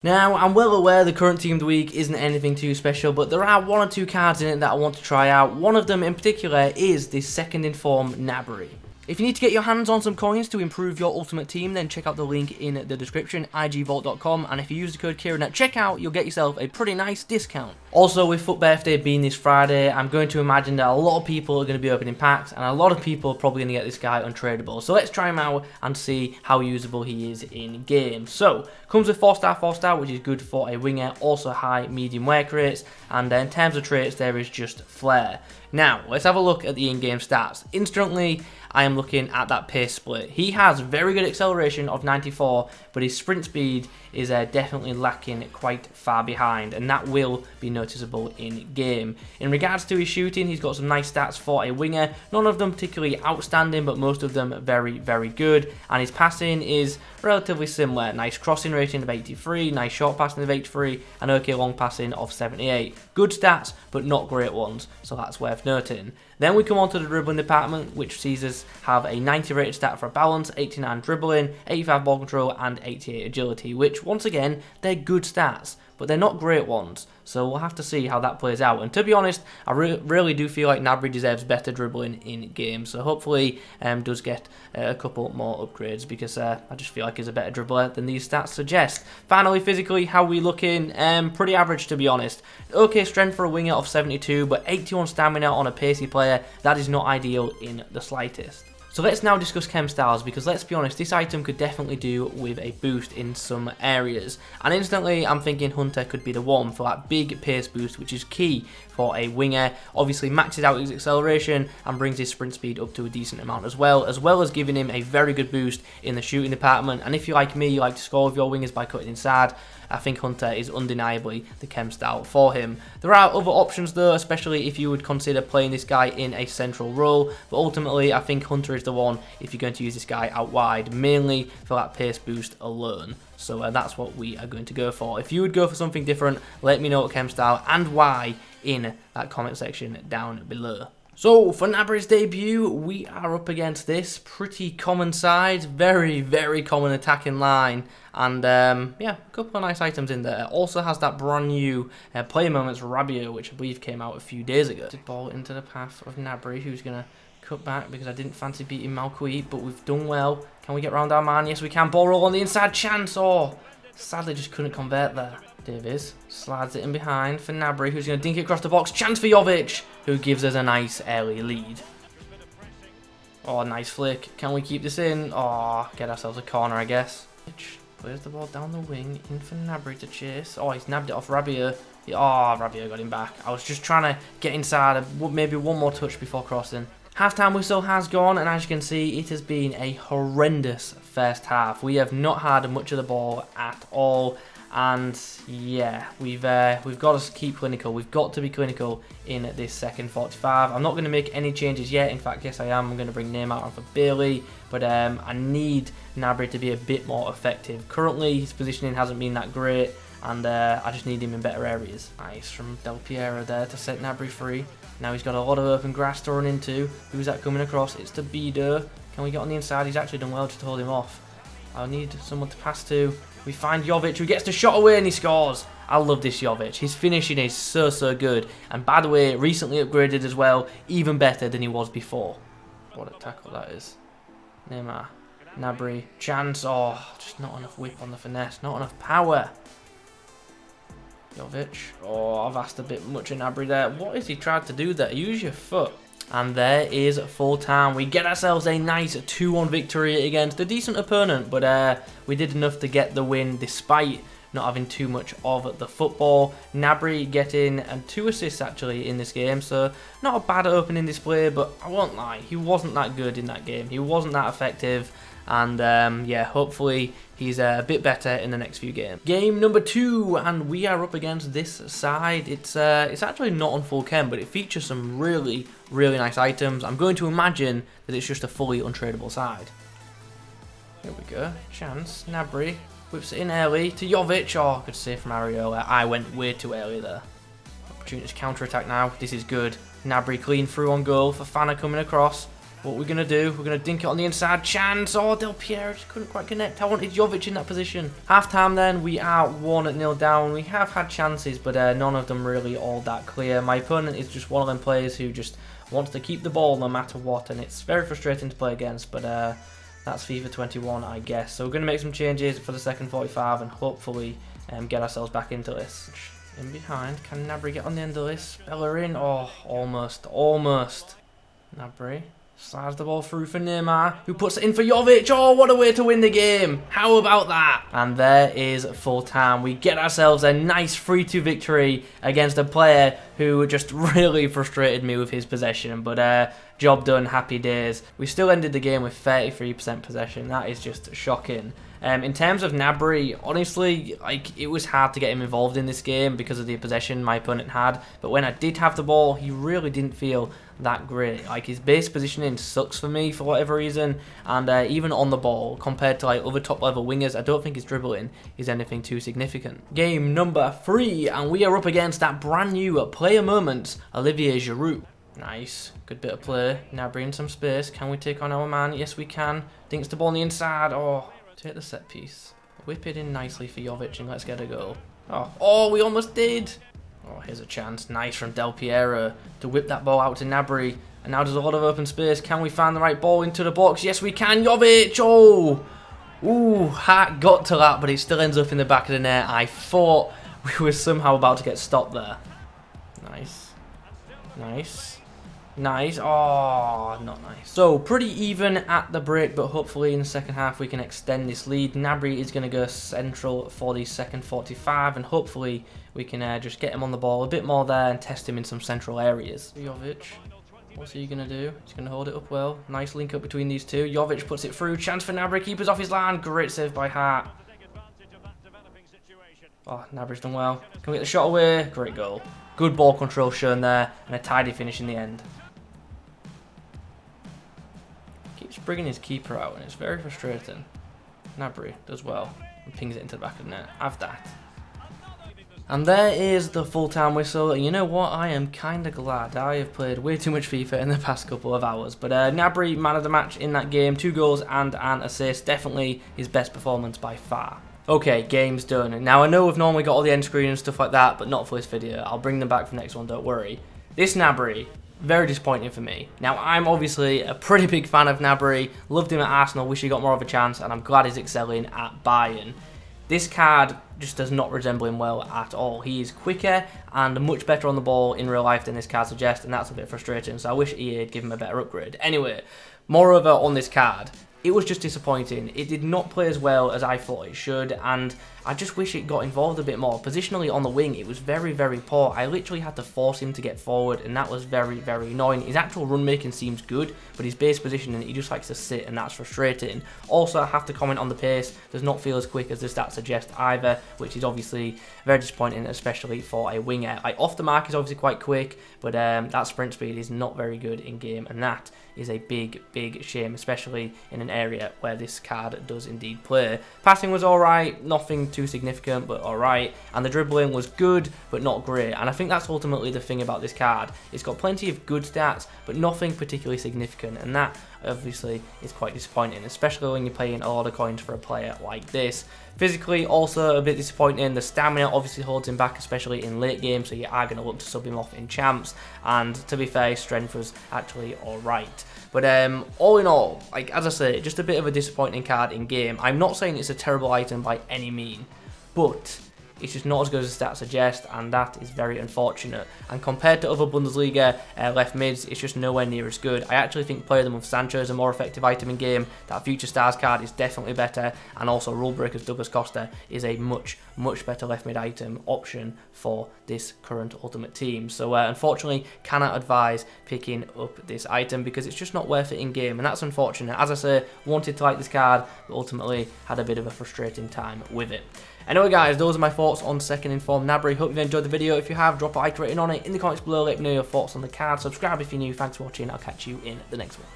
Now, I'm well aware the current team of the week isn't anything too special, but there are one or two cards in it that I want to try out. One of them in particular is the second in form Gnabry. If you need to get your hands on some coins to improve your ultimate team, then check out the link in the description, igvault.com, and if you use the code Kieron at checkout, you'll get yourself a pretty nice discount. Also, with Foot Birthday being this Friday, I'm going to imagine that a lot of people are going to be opening packs, and a lot of people are probably going to get this guy untradeable. So let's try him out and see how usable he is in game. So, comes with 4-star, which is good for a winger, also high, medium work rates, and in terms of traits, there is just flair. Now, let's have a look at the in-game stats. Instantly, I am looking at that pace split. He has very good acceleration of 94, but his sprint speed is definitely lacking quite far behind, and that will be noticeable in game. In regards to his shooting, he's got some nice stats for a winger. None of them particularly outstanding, but most of them very, very good. And his passing is relatively similar. Nice crossing rating of 83, nice short passing of 83, and okay long passing of 78. Good stats, but not great ones, so that's worth noting. Then we come on to the dribbling department, which sees us have a 90 rated stat for balance, 89 dribbling, 85 ball control, and 88 agility, which, once again, they're good stats, but they're not great ones, so we'll have to see how that plays out. And to be honest, I really do feel like Gnabry deserves better dribbling in game, so hopefully does get a couple more upgrades, because I just feel like he's a better dribbler than these stats suggest. Finally, physically, how we looking? Pretty average, to be honest. Okay strength for a winger of 72, but 81 stamina on a pacey player, that is not ideal in the slightest. So let's now discuss chem styles, because let's be honest, this item could definitely do with a boost in some areas. And instantly I'm thinking Hunter could be the one for that big pace boost, which is key for a winger. Obviously maxes out his acceleration and brings his sprint speed up to a decent amount as well as giving him a very good boost in the shooting department. And if you're like me, you like to score with your wingers by cutting inside, I think Hunter is undeniably the chem style for him. There are other options though, especially if you would consider playing this guy in a central role, but ultimately I think Hunter is the one if you're going to use this guy out wide, mainly for that pace boost alone. So that's what we are going to go for. If you would go for something different, let me know what chem style and why in that comment section down below. So, for Gnabry's debut, we are up against this pretty common side, very, very common attacking line, and yeah, a couple of nice items in there. Also has that brand new player moments Rabiot, which I believe came out a few days ago. Ball into the path of Gnabry, who's going to cut back because I didn't fancy beating Malcuit, but we've done well. Can we get round our man? Yes, we can. Ball roll on the inside, chance, sadly just couldn't convert there. Davies slides it in behind for Gnabry, who's going to dink it across the box. Chance for Jovic, who gives us a nice early lead. Nice flick. Can we keep this in? Get ourselves a corner, I guess. Plays the ball down the wing, in for Gnabry to chase. He's nabbed it off Rabiot. Rabiot got him back. I was just trying to get inside, maybe one more touch before crossing. Half-time whistle has gone, and as you can see, it has been a horrendous first half. We have not had much of the ball at all. And yeah, we've got to keep clinical. We've got to be clinical in this second 45. I'm not going to make any changes yet. In fact, yes I am. I'm going to bring Neymar on for Bailey. But I need Gnabry to be a bit more effective. Currently, his positioning hasn't been that great. And I just need him in better areas. Nice from Del Piero there to set Gnabry free. Now he's got a lot of open grass to run into. Who's that coming across? It's the Bido. Can we get on the inside? He's actually done well just to hold him off. I need someone to pass to. We find Jovic, who gets the shot away and he scores. I love this Jovic. His finishing is so good. And by the way, recently upgraded as well, even better than he was before. What a tackle that is. Neymar, Gnabry, chance. Just not enough whip on the finesse, not enough power. Jovic. I've asked a bit much of Gnabry there. What has he tried to do there? Use your foot. And there is full time. We get ourselves a nice 2-1 victory against a decent opponent, but we did enough to get the win despite not having too much of the football. Gnabry getting 2 assists actually in this game, so not a bad opening display, but I won't lie, he wasn't that good in that game. He wasn't that effective. And yeah, hopefully he's a bit better in the next few games. Game number 2, and we are up against this side. It's actually not on full chem, but it features some really nice items. I'm going to imagine that it's just a fully untradeable side. Here we go. Chance. Gnabry whips it in early to Jovic. Good save from Ariola. I went way too early there. Opportunity to counter attack now. This is good. Gnabry clean through on goal for Fana coming across. What we're going to do, we're going to dink it on the inside. Chance. Oh, Del Piero just couldn't quite connect. I wanted Jovic in that position. Half-time then, we are 1-0 down. We have had chances, but none of them really all that clear. My opponent is just one of them players who just wants to keep the ball no matter what, and it's very frustrating to play against, but that's FIFA 21, I guess. So we're going to make some changes for the second 45 and hopefully get ourselves back into this. In behind, can Gnabry get on the end of this? Bellerin, oh, almost. Gnabry slides the ball through for Neymar, who puts it in for Jovic. Oh, what a way to win the game. How about that? And there is full time. We get ourselves a nice 3-2 victory against a player who just really frustrated me with his possession. But job done, happy days. We still ended the game with 33% possession. That is just shocking. In terms of Gnabry, honestly, like, it was hard to get him involved in this game because of the possession my opponent had. But when I did have the ball, he really didn't feel that great. Like, his base positioning sucks for me for whatever reason. And even on the ball, compared to like other top level wingers, I don't think his dribbling is anything too significant. Game number 3, and we are up against that brand new player moment, Olivier Giroud. Nice, good bit of play. Gnabry in some space. Can we take on our man? Yes, we can. Dinks the ball on the inside. Oh. Take the set piece, whip it in nicely for Jovic, and let's get a goal. Oh, we almost did. Oh, here's a chance. Nice from Del Piero to whip that ball out to Gnabry. And now there's a lot of open space. Can we find the right ball into the box? Yes, we can. Jovic. Oh, ooh, Hart got to that, but it still ends up in the back of the net. I thought we were somehow about to get stopped there. Nice. Oh, not nice. So, pretty even at the break, but hopefully in the second half we can extend this lead. Gnabry is going to go central for the second 45, and hopefully we can just get him on the ball a bit more there and test him in some central areas. Jovic, what's he going to do? He's going to hold it up well. Nice link up between these two. Jovic puts it through. Chance for Gnabry. Keeper's off his line. Great save by Hart. Oh, Gnabry's done well. Can we get the shot away? Great goal. Good ball control shown there, and a tidy finish in the end. Keeps bringing his keeper out, and it's very frustrating. Gnabry does well and pings it into the back of the net. Have that. And there is the full-time whistle. And you know what? I am kind of glad. I have played way too much FIFA in the past couple of hours. But Gnabry, man of the match in that game. 2 goals and an assist. Definitely his best performance by far. Okay, game's done. Now, I know we've normally got all the end screen and stuff like that, but not for this video. I'll bring them back for the next one, don't worry. This Gnabry, very disappointing for me. Now, I'm obviously a pretty big fan of Gnabry. Loved him at Arsenal, wish he got more of a chance, and I'm glad he's excelling at Bayern. This card just does not resemble him well at all. He is quicker and much better on the ball in real life than this card suggests, and that's a bit frustrating, so I wish EA had given him a better upgrade. Anyway, moreover on this card, it was just disappointing. It did not play as well as I thought it should, and I just wish it got involved a bit more. Positionally on the wing, it was very, very poor. I literally had to force him to get forward, and that was very, very annoying. His actual run making seems good, but his base positioning, he just likes to sit, and that's frustrating. Also, I have to comment on the pace. Does not feel as quick as the stats suggest either, which is obviously very disappointing, especially for a winger. Like, off the mark is obviously quite quick, but that sprint speed is not very good in game, and that is a big, big shame, especially in an area where this card does indeed play. Passing was alright, nothing too significant, but alright, and the dribbling was good, but not great, and I think that's ultimately the thing about this card. It's got plenty of good stats, but nothing particularly significant, and that obviously is quite disappointing, especially when you're paying a lot of coins for a player like this. Physically, also a bit disappointing. The stamina obviously holds him back, especially in late games, so you are going to look to sub him off in champs, and to be fair, his strength was actually alright. But all in all, like, as I say, just a bit of a disappointing card in game. I'm not saying it's a terrible item by any mean, but it's just not as good as the stats suggest, and that is very unfortunate. And compared to other Bundesliga left mids, it's just nowhere near as good. I actually think Player of the Month Sancho is a more effective item in game. That Future Stars card is definitely better, and also Rule Breakers Douglas Costa is a much, much better left mid item option for this current Ultimate Team. So unfortunately, cannot advise picking up this item because it's just not worth it in game, and that's unfortunate. As I say, wanted to like this card, but ultimately had a bit of a frustrating time with it. Anyway guys, those are my thoughts on second informed Gnabry. Hope you've enjoyed the video. If you have, drop a like rating on it in the comments below. Let me know your thoughts on the card. Subscribe if you're new. Thanks for watching. I'll catch you in the next one.